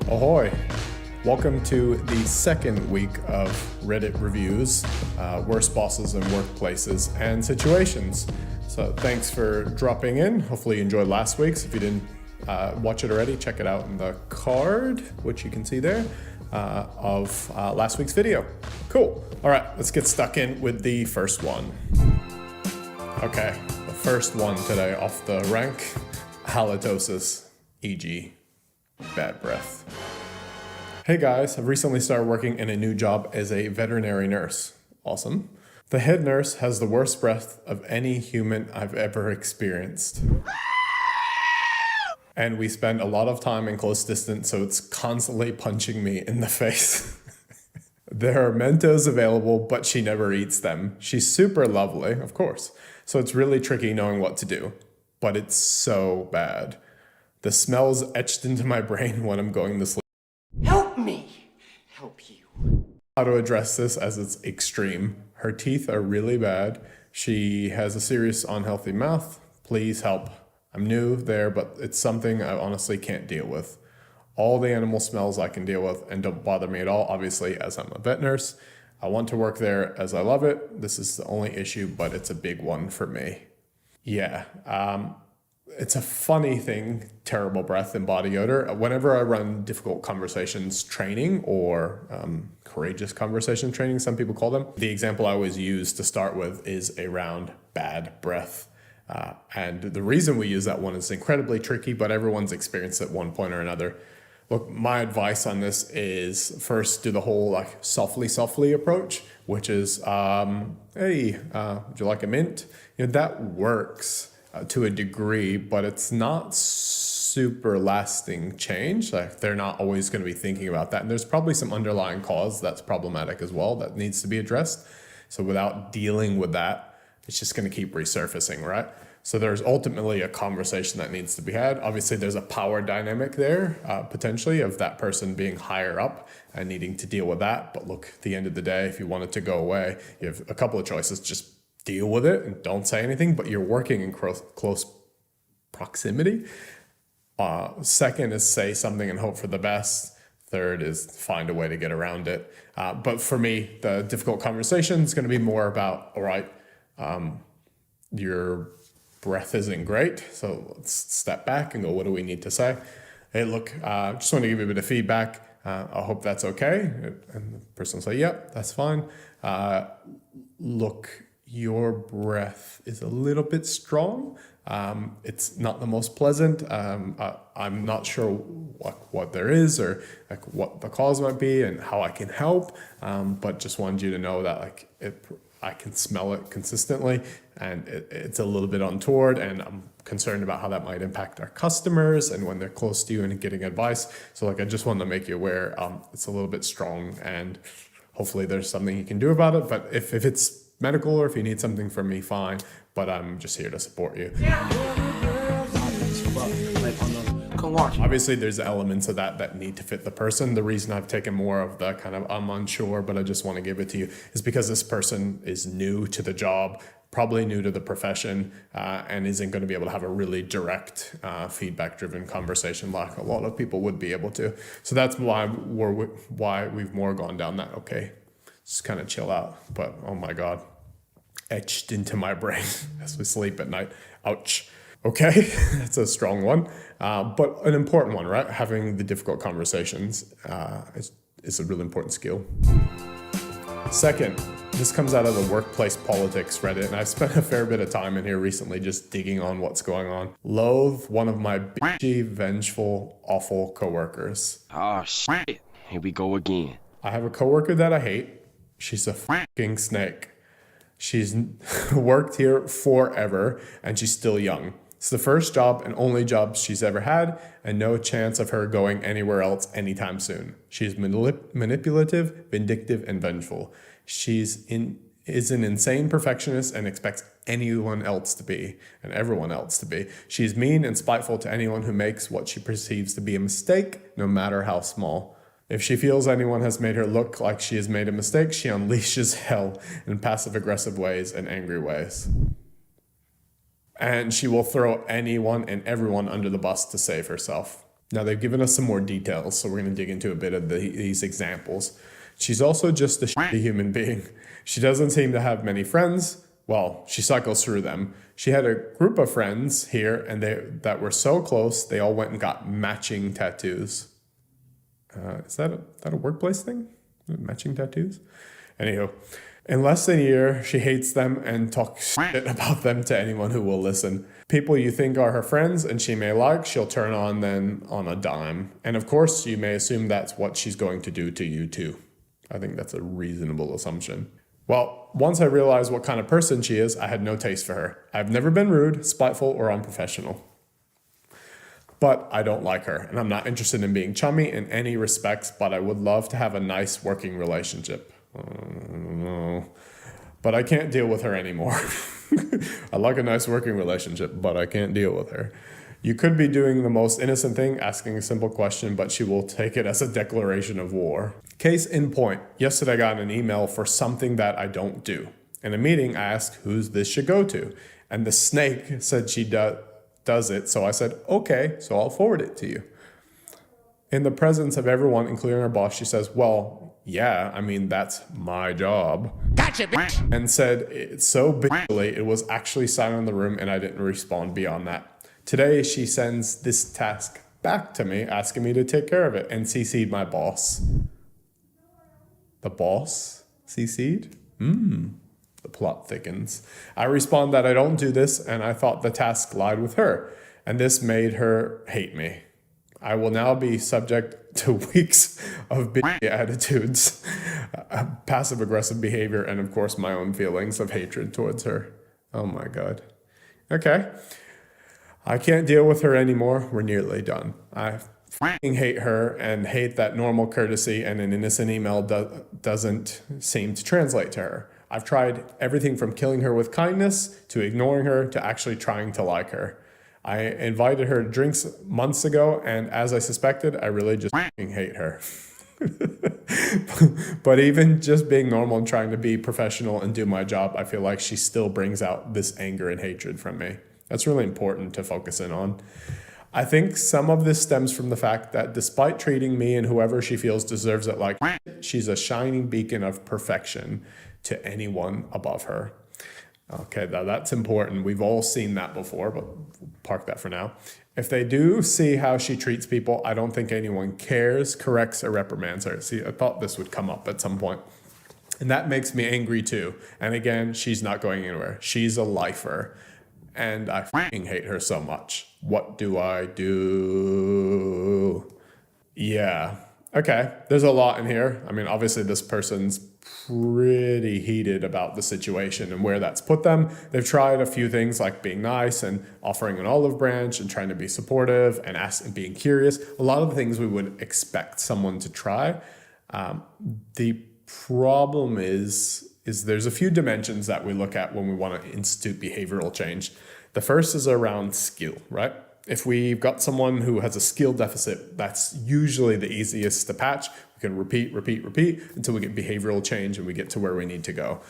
Ahoy! Welcome to the second week of Reddit reviews, worst bosses in workplaces and situations. So thanks for dropping in. Hopefully you enjoyed last week's. If you didn't watch it already, check it out in the card, which you can see there, of last week's video. Cool. All right, let's get stuck in with the first one. Okay, the first one today off the rank, halitosis, e.g. bad breath. Hey guys, I've recently started working in a new job as a veterinary nurse. Awesome. The head nurse has the worst breath of any human I've ever experienced. And we spend a lot of time in close distance, so it's constantly punching me in the face. There are Mentos available, but she never eats them. She's super lovely, of course. So it's really tricky knowing what to do. But it's so bad. The smell's etched into my brain when I'm going to sleep. Help me help you. How to address this as it's extreme. Her teeth are really bad. She has a serious unhealthy mouth. Please help. I'm new there, but it's something I honestly can't deal with. All the animal smells I can deal with and don't bother me at all, obviously, as I'm a vet nurse. I want to work there as I love it. This is the only issue, but it's a big one for me. Yeah, it's a funny thing, terrible breath and body odor. Whenever I run difficult conversations training or courageous conversation training, some people call them, the example I always use to start with is around bad breath. And the reason we use that one is incredibly tricky, but everyone's experienced it at one point or another. Look, my advice on this is first do the whole like softly approach, which is, hey, would you like a mint? You know, that works to a degree, but it's not super lasting change. Like they're not always going to be thinking about that. And there's probably some underlying cause that's problematic as well that needs to be addressed. So without dealing with that, it's just going to keep resurfacing, right? So there's ultimately a conversation that needs to be had. Obviously, there's a power dynamic there, potentially, of that person being higher up and needing to deal with that. But look, at the end of the day, if you want it to go away, you have a couple of choices. Just deal with it and don't say anything, but you're working in close proximity. Second is say something and hope for the best. Third is find a way to get around it. But for me, the difficult conversation is going to be more about, all right, your breath isn't great, so let's step back and go, what do we need to say? Hey, look, just want to give you a bit of feedback. I hope that's okay. And the person will say, yep, that's fine. Look, your breath is a little bit strong. It's not the most pleasant. I'm not sure what there is or like what the cause might be and how I can help. But just wanted you to know that like I can smell it consistently and it's a little bit untoward, and I'm concerned about how that might impact our customers and when they're close to you and getting advice. So like I just wanted to make you aware it's a little bit strong, and hopefully there's something you can do about it. But if it's medical or if you need something from me, fine, but I'm just here to support you. Obviously, there's elements of that need to fit the person. The reason I've taken more of the kind of I'm unsure, but I just want to give it to you is because this person is new to the job, probably new to the profession, and isn't going to be able to have a really direct feedback-driven conversation like a lot of people would be able to. So that's why we've more gone down that, okay, just kind of chill out. But oh my God, etched into my brain as we sleep at night. Ouch. Okay, that's a strong one, but an important one, right? Having the difficult conversations is a really important skill. Second, this comes out of the workplace politics Reddit, and I've spent a fair bit of time in here recently just digging on what's going on. Loathe one of my bitchy, vengeful, awful coworkers. Oh shit, here we go again. I have a coworker that I hate. She's a fucking snake. She's worked here forever, and she's still young. It's the first job and only job she's ever had, and no chance of her going anywhere else anytime soon. She's manipulative, vindictive, and vengeful. Is an insane perfectionist and expects anyone else to be, and everyone else to be. She's mean and spiteful to anyone who makes what she perceives to be a mistake, no matter how small. If she feels anyone has made her look like she has made a mistake, she unleashes hell in passive-aggressive ways and angry ways. And she will throw anyone and everyone under the bus to save herself. Now, they've given us some more details, so we're going to dig into a bit of these examples. She's also just a shitty human being. She doesn't seem to have many friends. Well, she cycles through them. She had a group of friends here, and that were so close, they all went and got matching tattoos. Is that a workplace thing? Matching tattoos? Anywho, in less than a year, she hates them and talks shit about them to anyone who will listen. People you think are her friends and she may like, she'll turn on then on a dime. And of course, you may assume that's what she's going to do to you too. I think that's a reasonable assumption. Well, once I realized what kind of person she is, I had no taste for her. I've never been rude, spiteful, or unprofessional. But I don't like her, and I'm not interested in being chummy in any respects, but I would love to have a nice working relationship. No. But I can't deal with her anymore. I like a nice working relationship, but I can't deal with her. You could be doing the most innocent thing, asking a simple question, but she will take it as a declaration of war. Case in point, yesterday I got an email for something that I don't do. In a meeting, I asked who this should go to, and the snake said she does it, so I said, okay, so I'll forward it to you. In the presence of everyone, including our boss, she says, well, yeah, I mean, that's my job. Gotcha, bitch! And said it so bitchily, it was actually silent in the room, and I didn't respond beyond that. Today, she sends this task back to me, asking me to take care of it, and CC'd my boss. The boss CC'd? The plot thickens. I respond that I don't do this, and I thought the task lied with her, and this made her hate me. I will now be subject to weeks of bitchy attitudes, passive-aggressive behavior, and of course my own feelings of hatred towards her. Oh my God. Okay. I can't deal with her anymore. We're nearly done. I fucking hate her and hate that normal courtesy and an innocent email doesn't seem to translate to her. I've tried everything from killing her with kindness to ignoring her to actually trying to like her. I invited her to drinks months ago, and as I suspected, I really just fucking hate her. But even just being normal and trying to be professional and do my job, I feel like she still brings out this anger and hatred from me. That's really important to focus in on. I think some of this stems from the fact that despite treating me and whoever she feels deserves it like shit, she's a shining beacon of perfection to anyone above her. Okay, now that's important. We've all seen that before, but we'll park that for now. If they do see how she treats people, I don't think anyone cares, corrects, or reprimands her. See, I thought this would come up at some point. And that makes me angry too. And again, she's not going anywhere. She's a lifer. And I fucking hate her so much. What do I do? Yeah. Okay, there's a lot in here. I mean, obviously this person's pretty heated about the situation and where that's put them. They've tried a few things like being nice and offering an olive branch and trying to be supportive and being curious. A lot of the things we would expect someone to try. The problem is there's a few dimensions that we look at when we want to institute behavioral change. The first is around skill, right? If we've got someone who has a skill deficit, that's usually the easiest to patch. We can repeat until we get behavioral change and we get to where we need to go.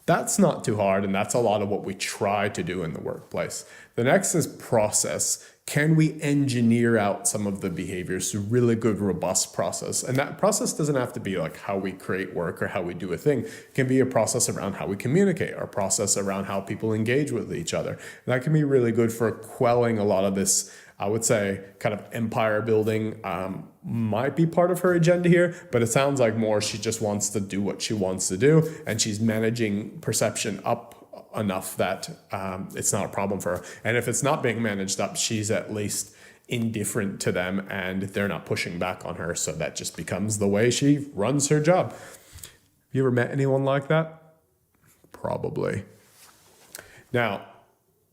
That's not too hard, and that's a lot of what we try to do in the workplace. The next is process. Can we engineer out some of the behaviors through really good, robust process? And that process doesn't have to be like how we create work or how we do a thing. It can be a process around how we communicate, or a process around how people engage with each other. And that can be really good for quelling a lot of this, I would say, kind of empire building. Might be part of her agenda here, but it sounds like more she just wants to do what she wants to do, and she's managing perception up enough that it's not a problem for her. And if it's not being managed up, she's at least indifferent to them and they're not pushing back on her. So that just becomes the way she runs her job. You ever met anyone like that? Probably. Now,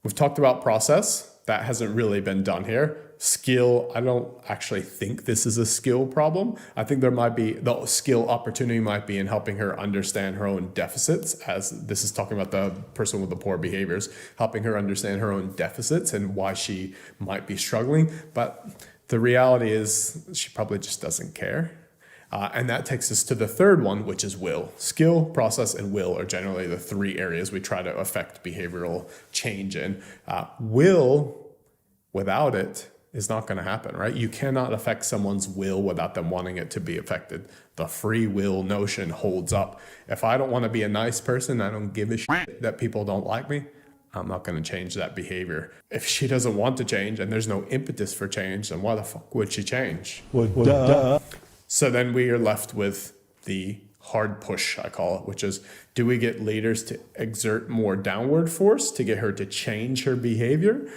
we've talked about process. That hasn't really been done here. Skill, I don't actually think this is a skill problem. I think the skill opportunity might be in helping her understand her own deficits, as this is talking about the person with the poor behaviors, helping her understand her own deficits and why she might be struggling. But the reality is she probably just doesn't care. And that takes us to the third one, which is will. Skill, process, and will are generally the three areas we try to affect behavioral change in. Will, without it, is not going to happen, right? You cannot affect someone's will without them wanting it to be affected. The free will notion holds up. If I don't want to be a nice person, I don't give a shit that people don't like me, I'm not going to change that behavior. If she doesn't want to change and there's no impetus for change, then why the fuck would she change? So then we are left with the hard push, I call it, which is, do we get leaders to exert more downward force to get her to change her behavior?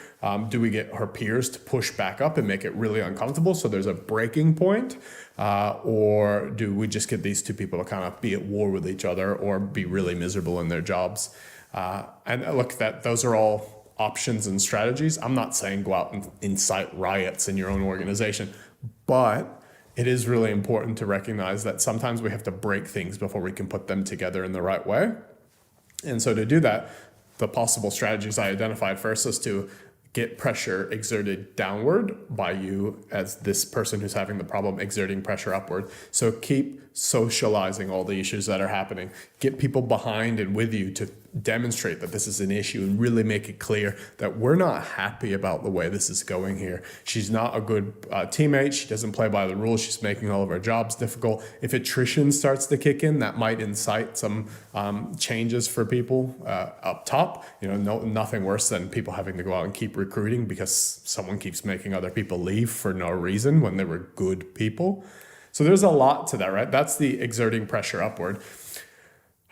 Do we get her peers to push back up and make it really uncomfortable so there's a breaking point? Or do we just get these two people to kind of be at war with each other or be really miserable in their jobs? And look, those are all options and strategies. I'm not saying go out and incite riots in your own organization, but it is really important to recognize that sometimes we have to break things before we can put them together in the right way. And so to do that, the possible strategies I identified first is to get pressure exerted downward by you as this person who's having the problem exerting pressure upward. So keep socializing all the issues that are happening. Get people behind and with you to demonstrate that this is an issue and really make it clear that we're not happy about the way this is going here. She's not a good teammate. She doesn't play by the rules. She's making all of our jobs difficult. If attrition starts to kick in, that might incite some changes for people up top. Nothing worse than people having to go out and keep recruiting because someone keeps making other people leave for no reason when they were good people. So there's a lot to that, right? That's the exerting pressure upward.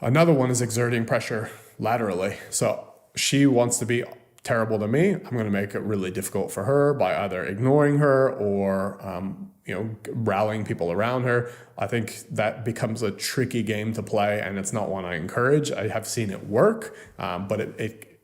Another one is exerting pressure laterally. So she wants to be terrible to me. I'm going to make it really difficult for her by either ignoring her or, rallying people around her. I think that becomes a tricky game to play, and it's not one I encourage. I have seen it work, but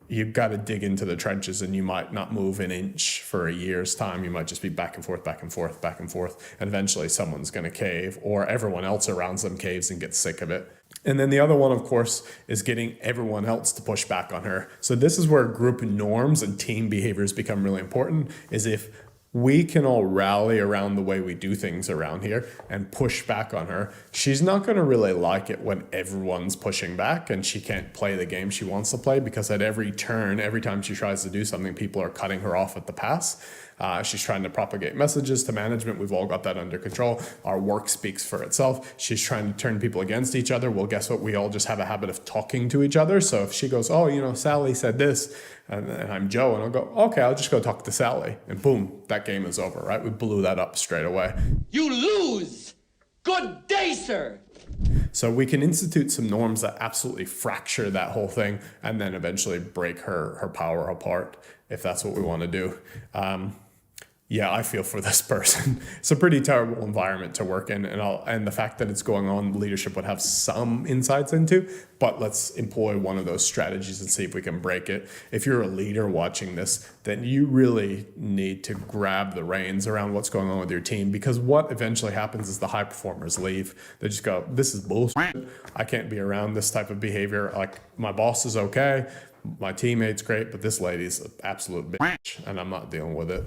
you've got to dig into the trenches, and you might not move an inch for a year's time. You might just be back and forth, back and forth, back and forth. And eventually someone's going to cave, or everyone else around them caves and gets sick of it. And then the other one, of course, is getting everyone else to push back on her. So this is where group norms and team behaviors become really important, is if we can all rally around the way we do things around here and push back on her, she's not going to really like it when everyone's pushing back and she can't play the game she wants to play, because at every turn, every time she tries to do something, people are cutting her off at the pass. She's trying to propagate messages to management. We've all got that under control. Our work speaks for itself. She's trying to turn people against each other. Well, guess what? We all just have a habit of talking to each other. So if she goes, Sally said this, and I'm Joe, and I'll go, okay, I'll just go talk to Sally. And boom, that game is over, right? We blew that up straight away. You lose! Good day, sir! So we can institute some norms that absolutely fracture that whole thing and then eventually break her power apart, if that's what we want to do. Yeah, I feel for this person. It's a pretty terrible environment to work in, and the fact that it's going on, leadership would have some insights into, but let's employ one of those strategies and see if we can break it. If you're a leader watching this, then you really need to grab the reins around what's going on with your team, because what eventually happens is the high performers leave. They just go, this is bullshit. I can't be around this type of behavior. Like, my boss is okay, my teammate's great, but this lady's an absolute bitch, and I'm not dealing with it.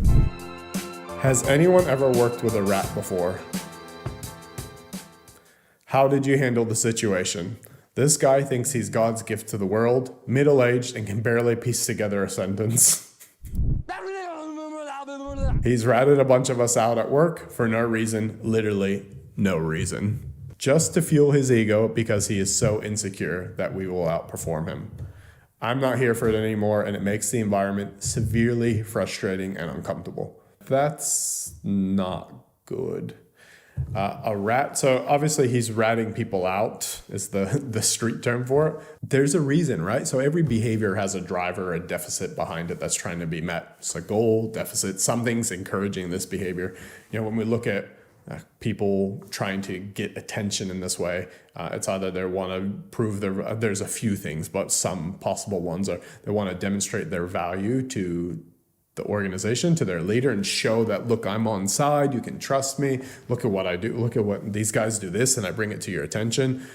Has anyone ever worked with a rat before? How did you handle the situation? This guy thinks he's God's gift to the world, middle-aged, and can barely piece together a sentence. He's ratted a bunch of us out at work for no reason, literally no reason. Just to fuel his ego because he is so insecure that we will outperform him. I'm not here for it anymore, and it makes the environment severely frustrating and uncomfortable. That's not good. A rat, so obviously he's ratting people out is the street term for it. There's a reason, right? So every behavior has a driver, a deficit behind it that's trying to be met. It's a goal, deficit, something's encouraging this behavior. When we look at people trying to get attention in this way, it's either they want to prove there's a few things, but some possible ones are they want to demonstrate their value to the organization, to their leader, and show that, look, I'm on side, you can trust me, look at what I do, look at what these guys do this, and I bring it to your attention.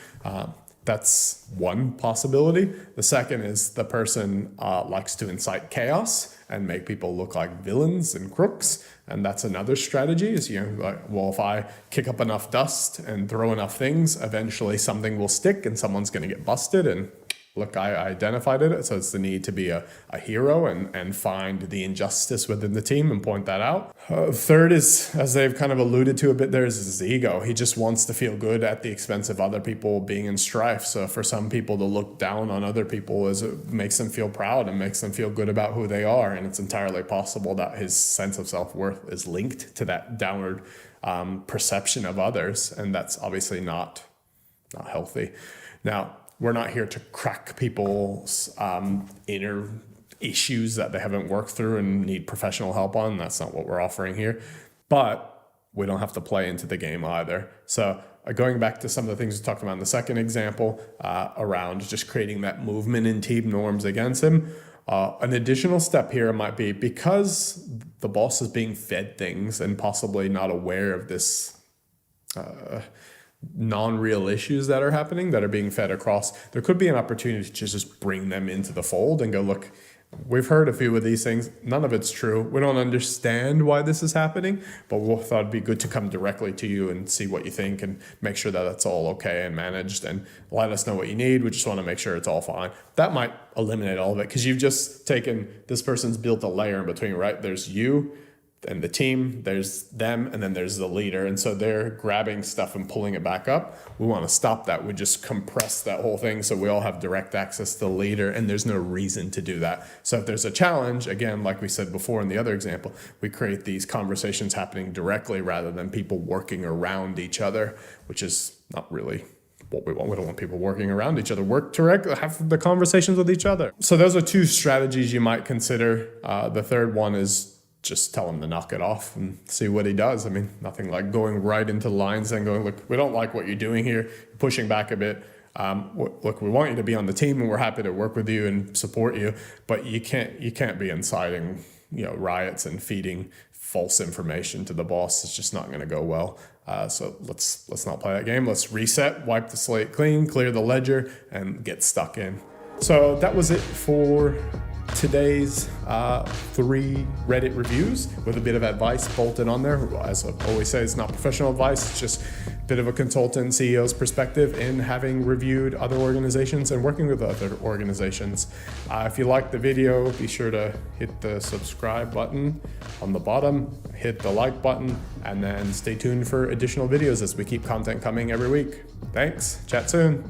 That's one possibility. The second is the person likes to incite chaos and make people look like villains and crooks, and that's another strategy is, if I kick up enough dust and throw enough things, eventually something will stick and someone's going to get busted, and look, I identified it. So it's the need to be a hero and find the injustice within the team and point that out. Third is, as they've kind of alluded to a bit there, is his ego. He just wants to feel good at the expense of other people being in strife. So for some people to look down on other people it makes them feel proud and makes them feel good about who they are. And it's entirely possible that his sense of self-worth is linked to that downward perception of others. And that's obviously not healthy. Now, we're not here to crack people's inner issues that they haven't worked through and need professional help on. That's not what we're offering here. But we don't have to play into the game either. So going back to some of the things we talked about in the second example around just creating that movement in team norms against him, an additional step here might be, because the boss is being fed things and possibly not aware of this non-real issues that are happening, that are being fed across, there could be an opportunity to just bring them into the fold and go, look, we've heard a few of these things. None of it's true. We don't understand why this is happening, but we thought it'd be good to come directly to you and see what you think and make sure that it's all okay and managed, and let us know what you need. We just want to make sure it's all fine. That might eliminate all of it, because you've just taken, this person's built a layer in between, right? There's you and the team, there's them, and then there's the leader. And so they're grabbing stuff and pulling it back up. We want to stop that. We just compress that whole thing so we all have direct access to the leader, and there's no reason to do that. So if there's a challenge, again, like we said before in the other example, we create these conversations happening directly rather than people working around each other, which is not really what we want. We don't want people working around each other. Work directly, have the conversations with each other. So those are two strategies you might consider. The third one is just tell him to knock it off and see what he does. I mean, nothing like going right into lines and going, look, we don't like what you're doing here, pushing back a bit. Look, we want you to be on the team and we're happy to work with you and support you, but you can't be inciting, riots and feeding false information to the boss. It's just not going to go well. So let's not play that game. Let's reset, wipe the slate clean, clear the ledger, and get stuck in. So that was it for today's 3 Reddit reviews with a bit of advice bolted on there. As I always say, it's not professional advice. It's just a bit of a consultant CEO's perspective in having reviewed other organizations and working with other organizations. If you liked the video, be sure to hit the subscribe button on the bottom, hit the like button, and then stay tuned for additional videos as we keep content coming every week. Thanks. Chat soon.